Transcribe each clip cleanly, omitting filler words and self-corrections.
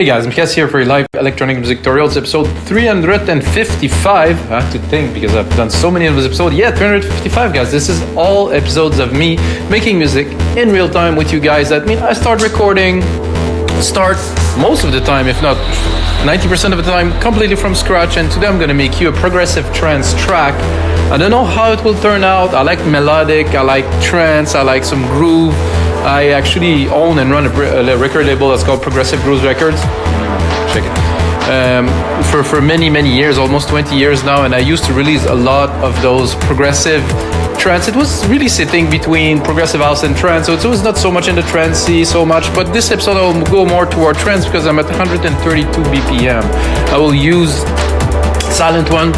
Hey guys, I'm Kes here for your live electronic music tutorials, episode 355. I have to think because I've done so many of those episodes. Yeah, 355 guys. This is all episodes of me making music in real time with you guys. That means I start recording, most of the time, if not 90% of the time, completely from scratch. And today I'm going to make you a progressive trance track. I don't know how it will turn out. I like melodic, I like trance, I like some groove. I actually own and run a record label that's called Progressive Grooves Records. Check it. For many years, almost 20 years now, and I used to release a lot of those progressive trance. It was really sitting between progressive house and trance, so it was not so much in the trancey so much. But this episode I will go more toward trance because I'm at 132 BPM. I will use Silent One,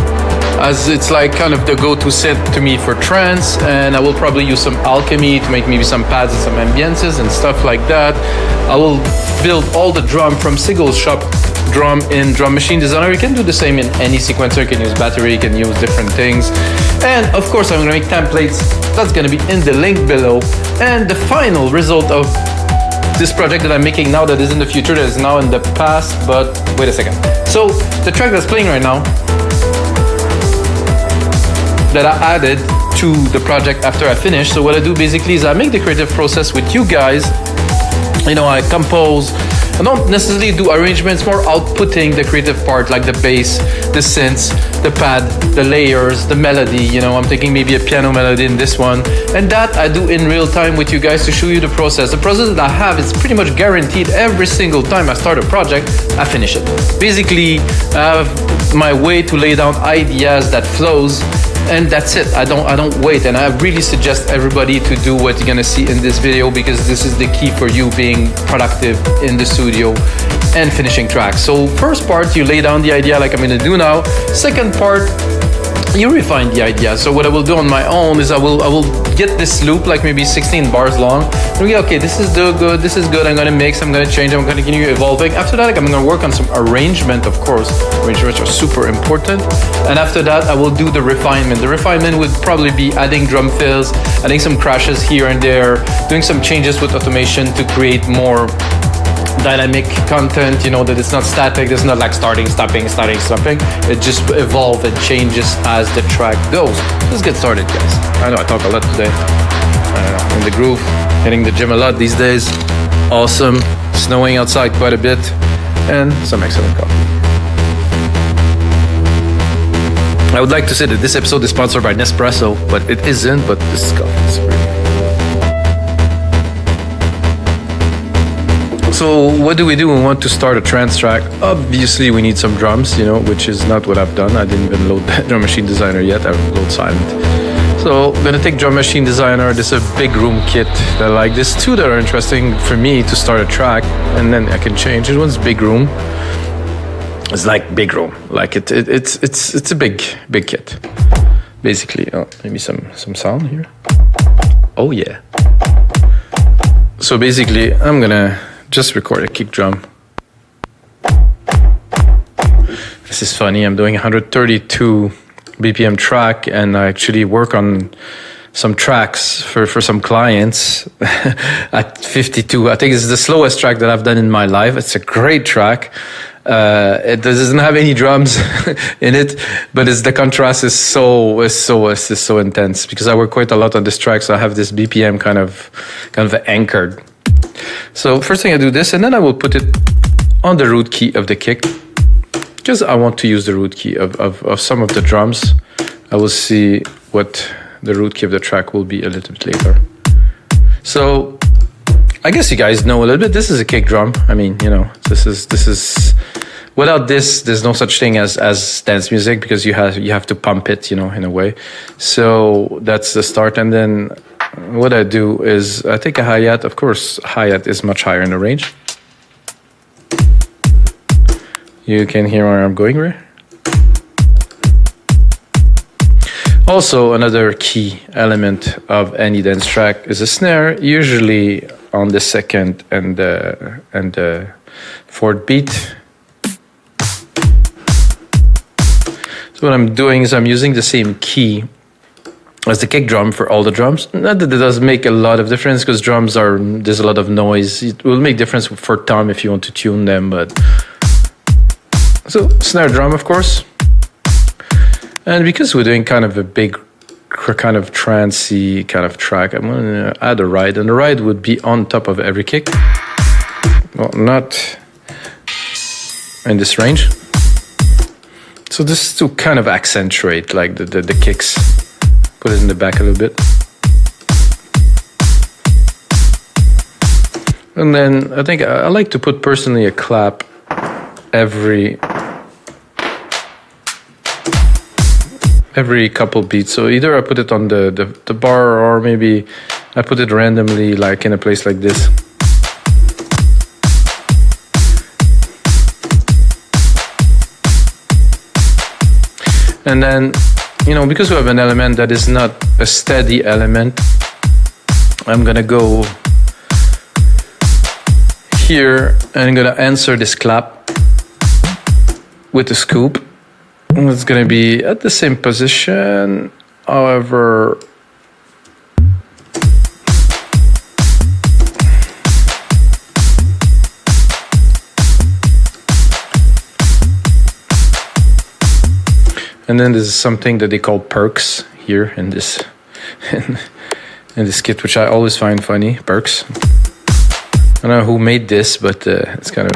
as it's like kind of the go-to synth to me for trance, and I will probably use some alchemy to make maybe some pads and some ambiences and stuff like that. I will build all the drum from Sigel's shop drum in Drum Machine Designer. You can do the same in any sequencer. You can use battery, you can use different things. And of course I'm gonna make templates. That's gonna be in the link below. And the final result of this project that I'm making now, that is in the future, that is now in the past, but wait a second. So the track that's playing right now, that I added to the project after I finish. So what I do basically is I make the creative process with you guys. You know, I compose. I don't necessarily do arrangements, more outputting the creative part, like the bass, the synths, the pad, the layers, the melody. You know, I'm taking maybe a piano melody in this one. And that I do in real time with you guys to show you the process. The process that I have is pretty much guaranteed every single time I start a project, I finish it. Basically, I have my way to lay down ideas that flows. And that's it. I don't wait, and I really suggest everybody to do what you're gonna see in this video, because this is the key for you being productive in the studio and finishing tracks. So first part, you lay down the idea like I'm gonna do now. Second part, you refine the idea. So what I will do on my own is I will get this loop like maybe 16 bars long. And we go, okay, this is good, this is good. I'm gonna mix, I'm gonna change, I'm gonna continue evolving. After that, like, I'm gonna work on some arrangement, of course. Arrangements are super important. And after that, I will do the refinement. The refinement would probably be adding drum fills, adding some crashes here and there, doing some changes with automation to create more dynamic content, you know, that it's not static, it's not like starting, stopping. It just evolves and changes as the track goes. Let's get started, guys. I know I talk a lot today. In the groove, hitting the gym a lot these days. Awesome. Snowing outside quite a bit, and some excellent coffee. I would like to say that this episode is sponsored by Nespresso, but it isn't, but this is coffee. It's really So what do? We want to start a trance track. Obviously we need some drums, you know, which is not what I've done. I didn't even load Drum Machine Designer yet. I load Silent. So I'm gonna take Drum Machine Designer. This is a big room kit that I like. There's two that are interesting for me to start a track, and then I can change. This one's big room. It's like big room. Like it's a big kit. Basically, maybe some sound here. Oh yeah. So basically I'm gonna just record a kick drum. This is funny, I'm doing 132 BPM track, and I actually work on some tracks for some clients at 52. I think it's the slowest track that I've done in my life. It's a great track. It doesn't have any drums in it, but the contrast is so intense, because I work quite a lot on this track, so I have this BPM kind of anchored. So first thing I do this, and then I will put it on the root key of the kick, because I want to use the root key of some of the drums. I will see what the root key of the track will be a little bit later. So I guess you guys know a little bit. This is a kick drum. I mean, you know, this is without this, there's no such thing as dance music, because you have to pump it, you know, in a way. So that's the start, and then what I do is I take a hi-hat. Of course, hi-hat is much higher in the range. You can hear where I'm going, right? Also, another key element of any dance track is a snare, usually on the second and the fourth beat. So what I'm doing is I'm using the same key as the kick drum for all the drums. Not that it does make a lot of difference, because there's a lot of noise. It will make difference for tom if you want to tune them, but... So, snare drum, of course. And because we're doing kind of a big, kind of trancey kind of track, I'm going to add a ride, and the ride would be on top of every kick. Well, not in this range. So this is to kind of accentuate like the kicks. Put it in the back a little bit. And then I think I like to put personally a clap every couple beats. So either I put it on the bar, or maybe I put it randomly like in a place like this. And then, you know, because we have an element that is not a steady element, I'm gonna go here and I'm gonna answer this clap with a scoop. And it's gonna be at the same position, however, and then there's something that they call perks here in this in this kit, which I always find funny. Perks. I don't know who made this, but it's kind of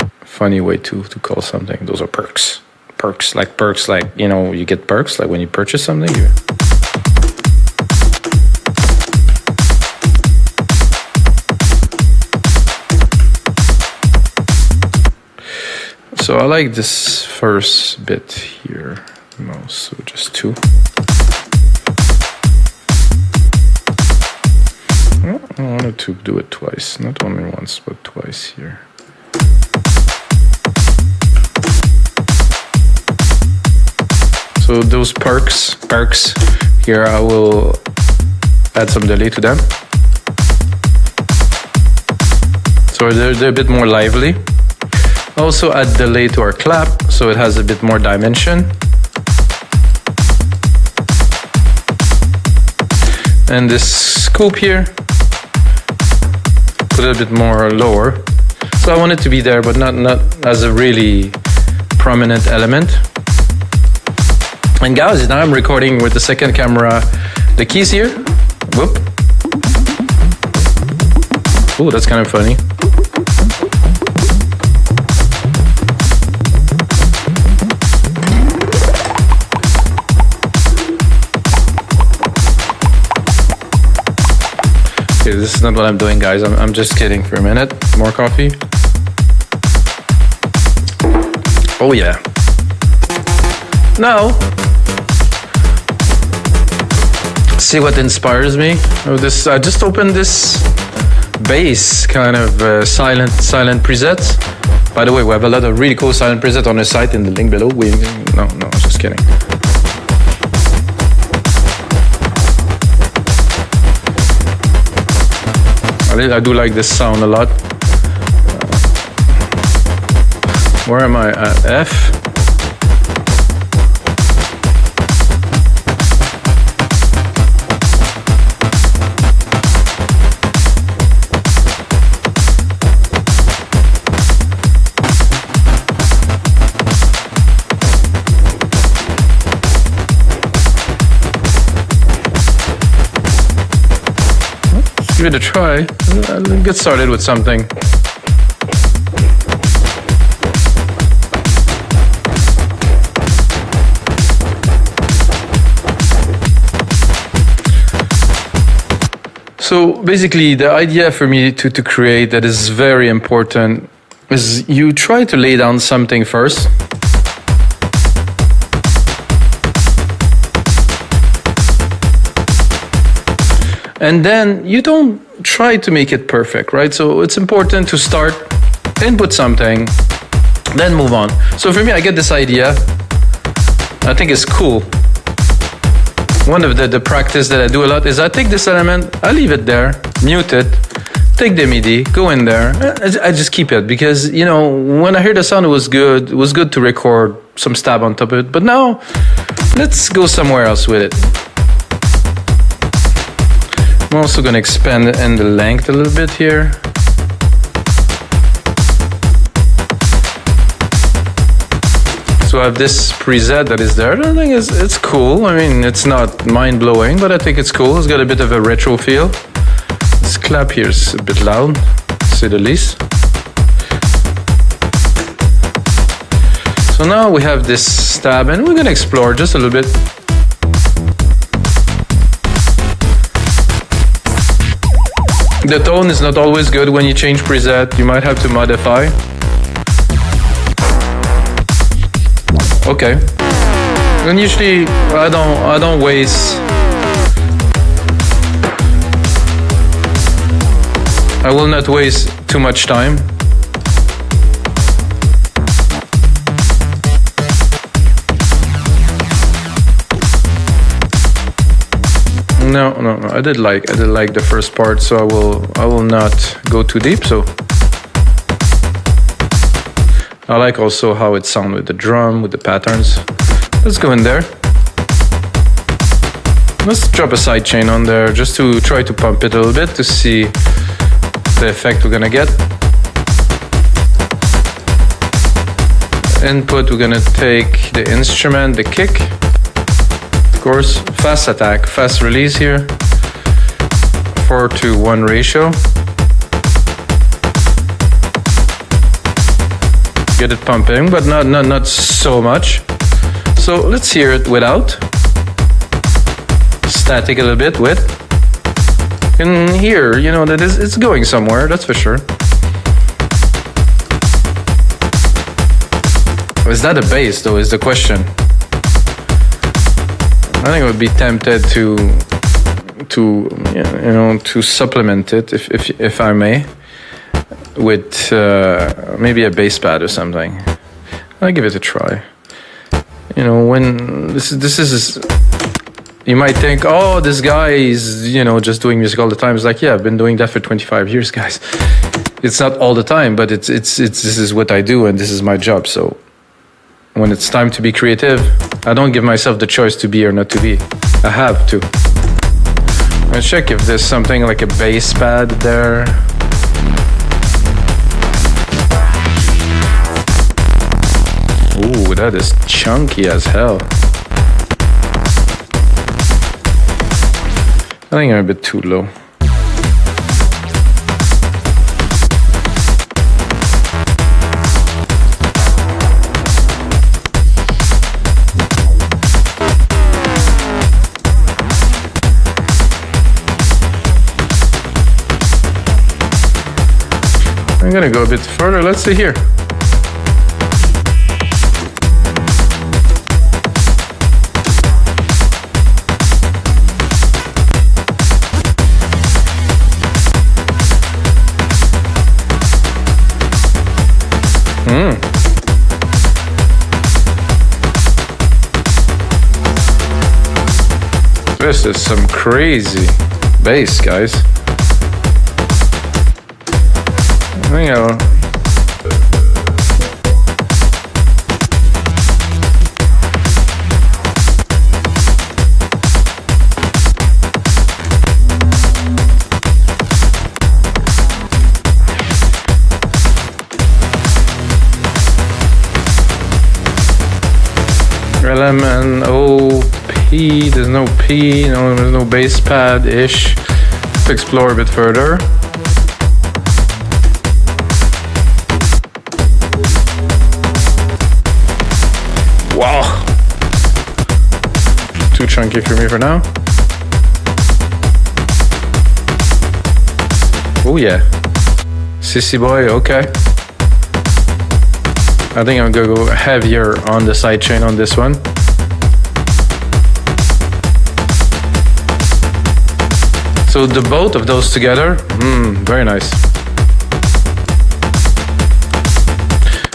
a funny way to call something. Those are perks. Perks, like, you know, you get perks, like when you purchase something. So I like this first bit here most, so just two. Well, I wanted to do it twice, not only once, but twice here. So those perks here, I will add some delay to them. So they're a bit more lively. Also add delay to our clap, so it has a bit more dimension. And this scoop here, put it a bit more lower. So I want it to be there, but not as a really prominent element. And guys, now I'm recording with the second camera, the keys here. Whoop. Oh, that's kind of funny. Okay, this is not what I'm doing, guys. I'm just kidding for a minute. More coffee. Oh yeah. Now, see what inspires me. Oh, this I just opened this bass kind of silent presets. By the way, we have a lot of really cool silent presets on the site in the link below. No, just kidding. I do like this sound a lot. Where am I at? F. Give it a try. Let's get started with something. So basically the idea for me to create that is very important is you try to lay down something first. And then you don't try to make it perfect, right? So it's important to start, input something, then move on. So for me, I get this idea. I think it's cool. One of the practice that I do a lot is I take this element, I leave it there, mute it, take the MIDI, go in there. I just keep it because, you know, when I heard the sound, it was good to record some stab on top of it. But now, let's go somewhere else with it. I'm also going to expand in the length a little bit here. So I have this preset that is there. I think it's cool. I mean, it's not mind-blowing, but I think it's cool. It's got a bit of a retro feel. This clap here is a bit loud, to say the least. So now we have this stab, and we're gonna explore just a little bit. The tone is not always good when you change preset. You might have to modify. Okay. And usually I don't waste. I will not waste too much time. No. I did like the first part, so I will not go too deep. So I like also how it sounds with the drum, with the patterns. Let's go in there. Let's drop a sidechain on there just to try to pump it a little bit to see the effect we're gonna get. Input, we're gonna take the instrument, the kick. Of course, fast attack, fast release here. 4:1 ratio. Get it pumping, but not so much. So let's hear it without. Static a little bit with. And here, you know, that it's going somewhere, that's for sure. Is that a bass though, is the question. I think I would be tempted to supplement it if I may. With maybe a bass pad or something. I'll give it a try. You know, when this is you might think, oh, this guy is, you know, just doing music all the time. It's like, yeah, I've been doing that for 25 years, guys. It's not all the time, but it's this is what I do and this is my job. So when it's time to be creative, I don't give myself the choice to be or not to be. I have to. I'll check if there's something like a bass pad there. Ooh, that is chunky as hell. I think I'm a bit too low. I'm gonna go a bit further. Let's see here. This is some crazy bass, guys. I think I'll... LMNOP, there's no P, no, there's no bass pad-ish. Let's explore a bit further. Wow! Too chunky for me for now. Oh yeah. Sissy boy, okay. I think I'm gonna go heavier on the sidechain on this one. So the both of those together, very nice.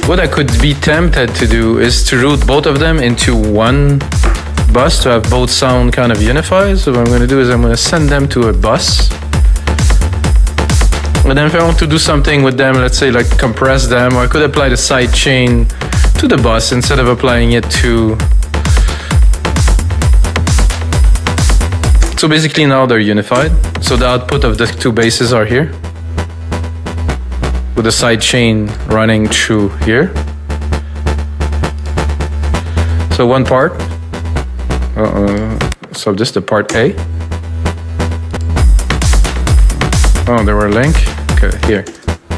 What I could be tempted to do is to route both of them into one bus to have both sound kind of unified. So what I'm gonna do is I'm gonna send them to a bus. And then if I want to do something with them, let's say like compress them, or I could apply the sidechain to the bus instead of applying it to So basically now they're unified. So the output of the two basses are here, with the sidechain running through here. So one part, so this is the part A. Oh, they were linked. Okay, here.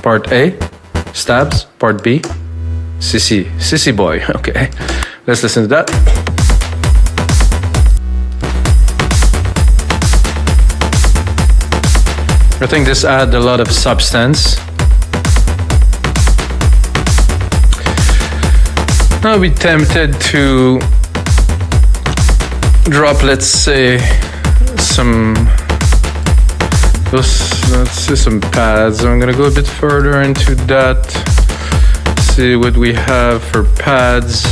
Part A, stabs. Part B, sissy boy. Okay, let's listen to that. I think this adds a lot of substance. I'll be tempted to drop, let's say, let's see some pads. I'm gonna go a bit further into that. See what we have for pads.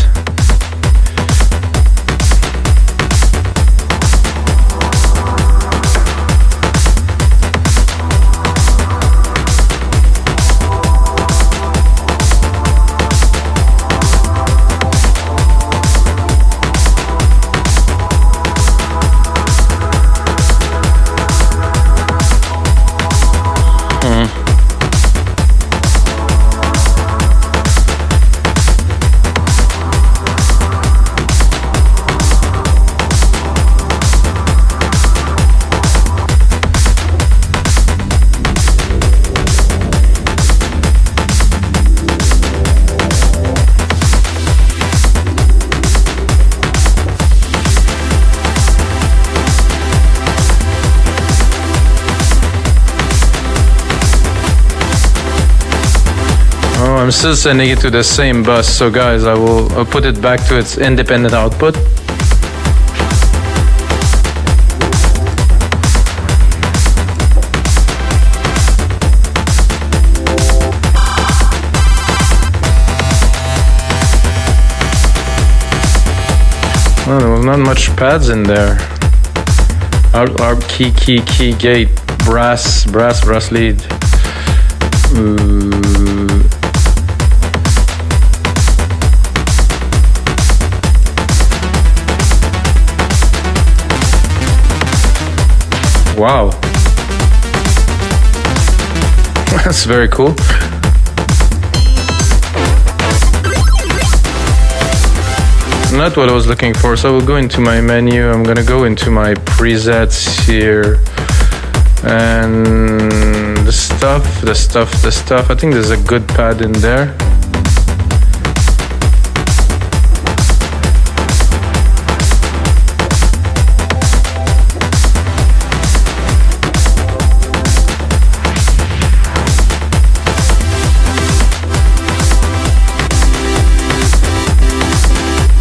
I'm still sending it to the same bus, so guys, I'll put it back to its independent output. Well, there was not much pads in there. Arp, key, gate, brass lead. Wow, that's very cool. Not what I was looking for, so I will go into my menu. I'm gonna go into my presets here, and the stuff. I think there's a good pad in there.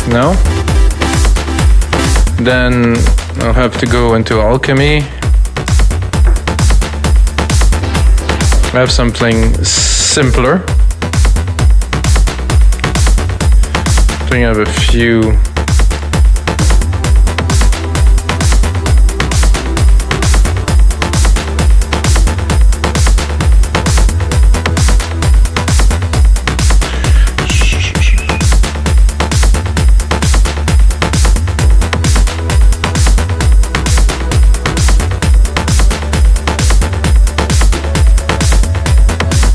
No? Then I'll have to go into Alchemy. I have something simpler. I think I have a few.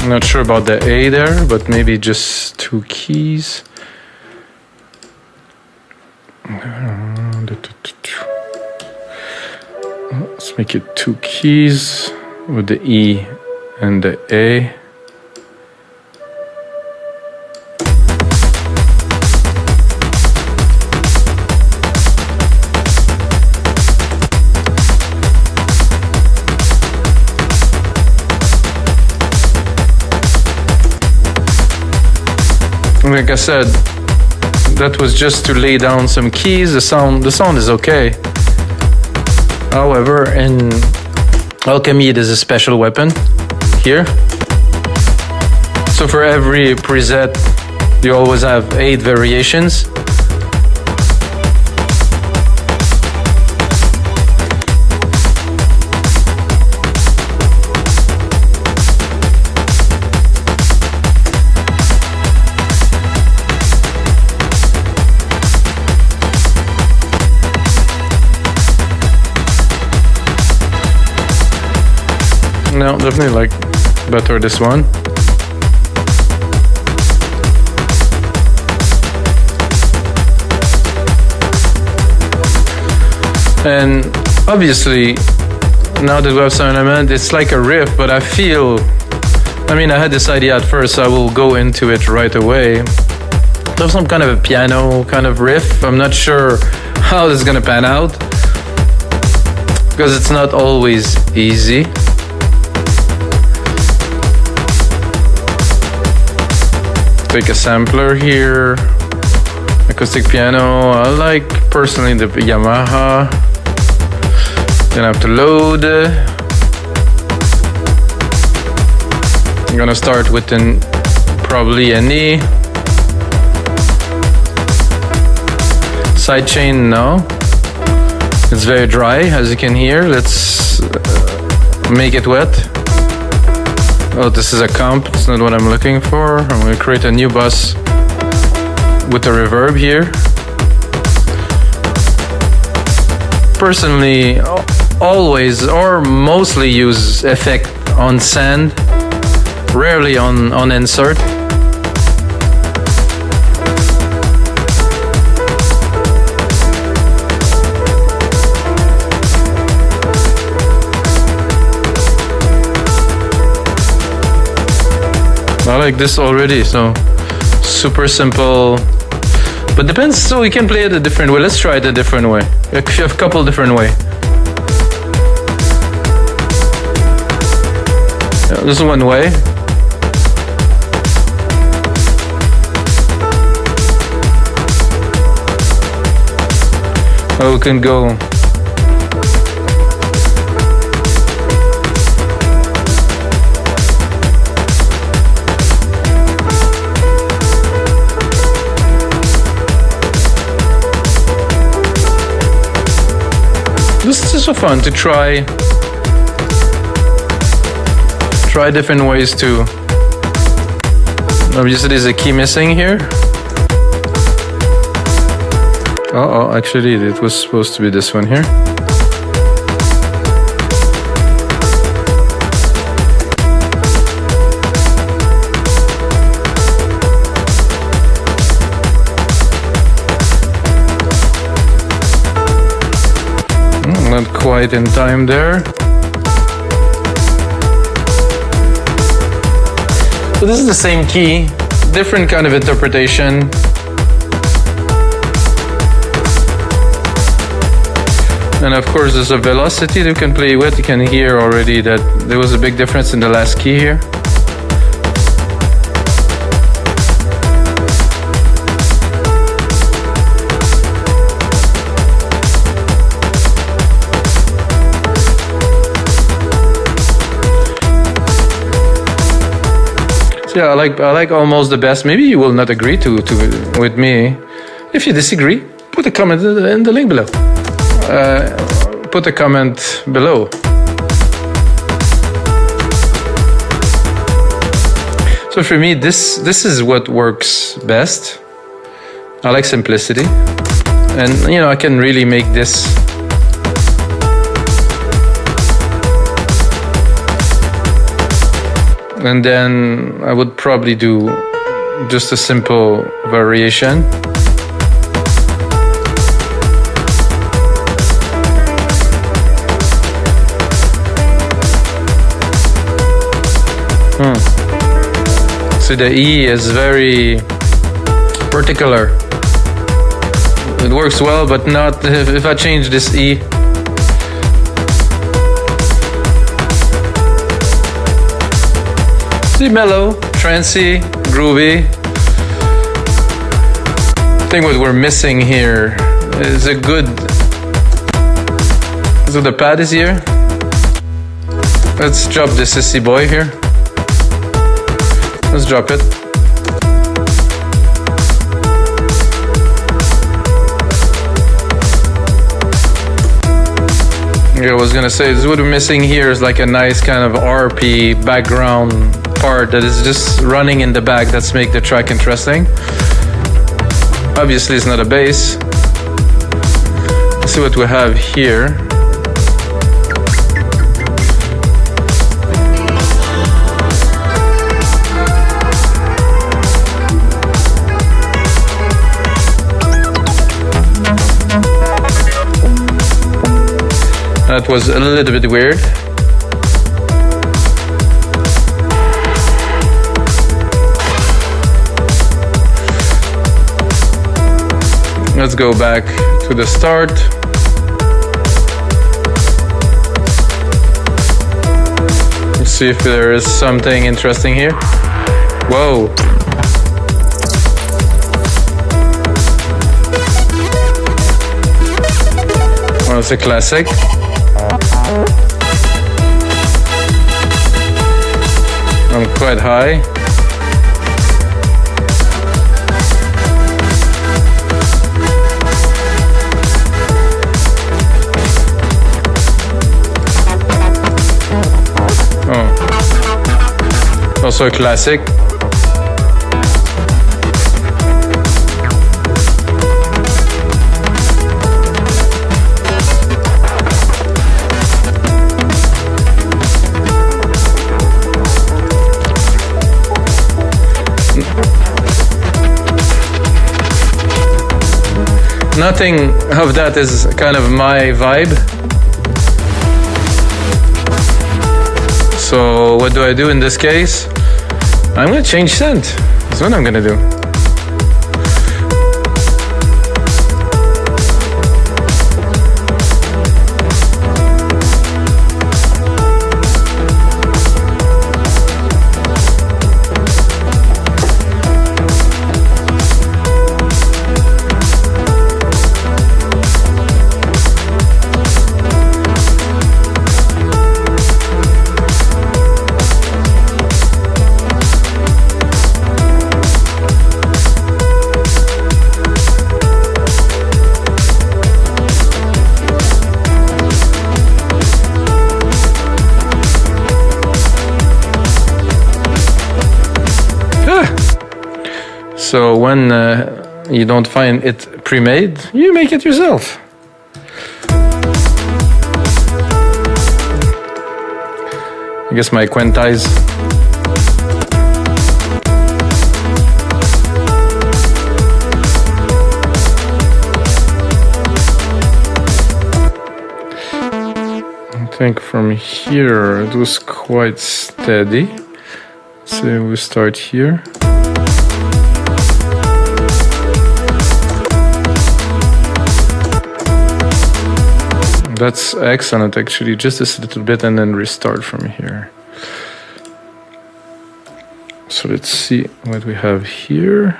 Not sure about the A there, but maybe just two keys. Let's make it two keys with the E and the A. Like I said, that was just to lay down some keys. The sound is okay. However, in Alchemy, it is a special weapon here. So for every preset, you always have 8 variations. No, definitely like better this one. And obviously, now that we have some element, it's like a riff, but I feel, I mean, I had this idea at first, so I will go into it right away. There's some kind of a piano kind of riff. I'm not sure how this is gonna pan out, because it's not always easy. Take a sampler here, acoustic piano. I like personally the Yamaha. Then I have to load. I'm gonna start with probably an E. Sidechain, no. It's very dry, as you can hear. Let's make it wet. Oh, this is a comp. It's not what I'm looking for. I'm gonna create a new bus with a reverb here. Personally, always or mostly use effect on send, rarely on insert. I like this already, so super simple, but depends. So we can play it a different way. Let's try it a different way. You have a couple different ways. Yeah, this is one way. Oh, we can go. This is so fun to try different ways too. Obviously there's a key missing here. Oh, actually it was supposed to be this one here. Not quite in time there. So this is the same key, different kind of interpretation. And of course there's a velocity that you can play with. You can hear already that there was a big difference in the last key here. Yeah, I like almost the best. Maybe you will not agree with me. If you disagree, put a comment in the link below. Put a comment below. So for me, this is what works best. I like simplicity, and you know I can really make this. And then I would probably do just a simple variation. So the E is very particular. It works well, but not if I change this E. Mellow, trancey, groovy. I think what we're missing here is a good. So the pad is here. Let's drop the sissy boy here. Let's drop it. I was gonna say, what we're missing here is like a nice kind of RP background part that is just running in the back. That's make the track interesting. Obviously it's not a bass. Let's see what we have here. That was a little bit weird. Let's go back to the start. Let's see if there is something interesting here. Whoa. Well, it's a classic. I'm quite high. Oh. Also a classic. Nothing of that is kind of my vibe. So what do I do in this case? I'm gonna change synth. That's what I'm gonna do. So when you don't find it pre-made, you make it yourself. I guess my quantize. I think from here it was quite steady. So we start here. That's excellent, actually. Just a little bit and then restart from here. So let's see what we have here.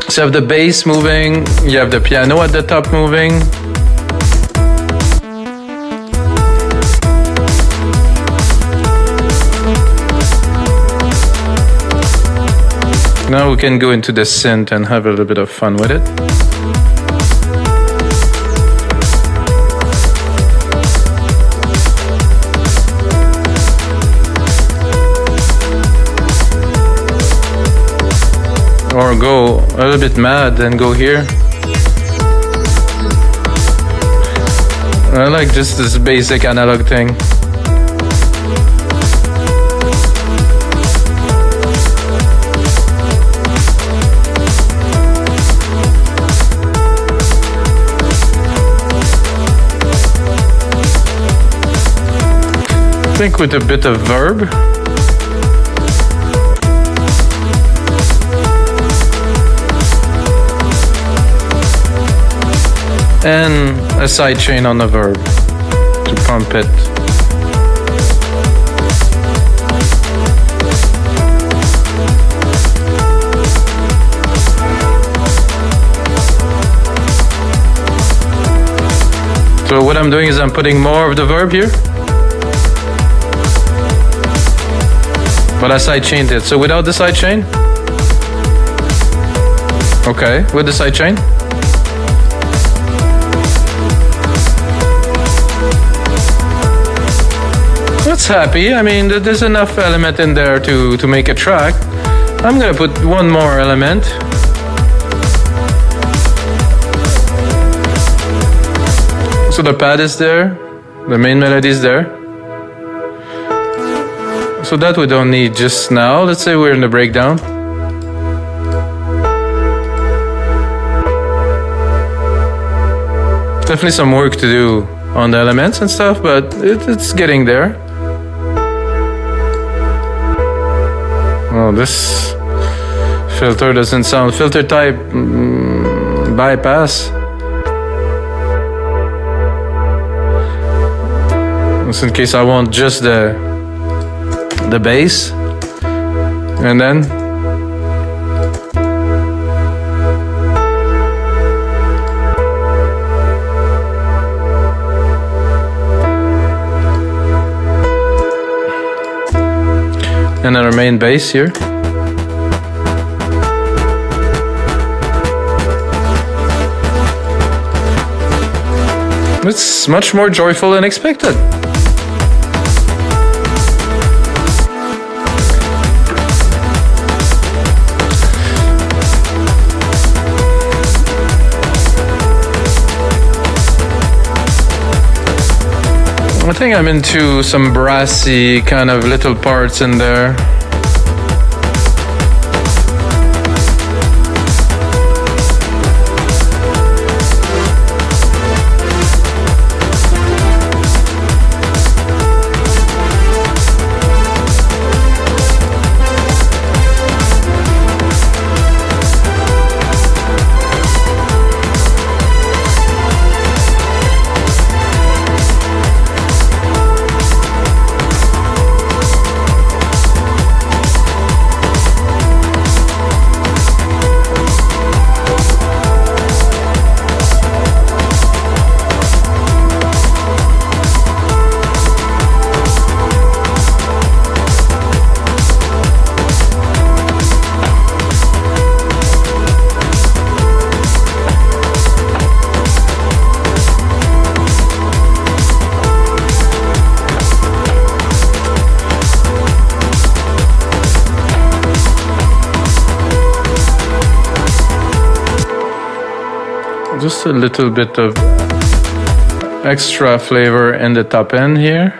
So you have the bass moving, you have the piano at the top moving. Now we can go into the synth and have a little bit of fun with it. Or go a little bit mad and go here. I like just this basic analog thing. I think with a bit of verb. And a sidechain on the verb to pump it. So what I'm doing is I'm putting more of the verb here. But I sidechained it. So without the sidechain? Okay, with the sidechain? That's happy. I mean, there's enough element in there to make a track. I'm gonna put one more element. So the pad is there, the main melody is there. So that we don't need just now. Let's say we're in the breakdown. Definitely some work to do on the elements and stuff, but it's getting there. Oh, this filter doesn't sound filter type bypass. Just in case I want just the bass, and then our main bass here. It's much more joyful than expected. I think I'm into some brassy kind of little parts in there. Just a little bit of extra flavor in the top end here.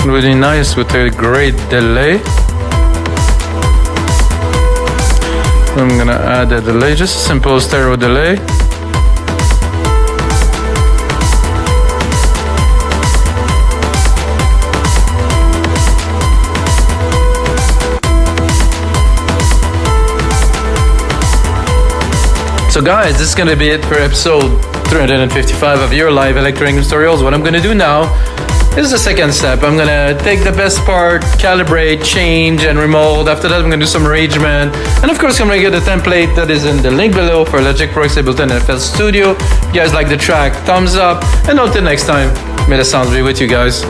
Really nice with a great delay. I'm gonna add a delay, just a simple stereo delay. So guys, this is gonna be it for episode 355 of your live electronic tutorials. What I'm gonna do now, this is the second step. I'm gonna take the best part, calibrate, change, and remold. After that, I'm gonna do some arrangement. And of course, I'm gonna get a template that is in the link below for Logic Pro X Ableton FL Studio. If you guys like the track, thumbs up. And until next time, may the sounds be with you guys.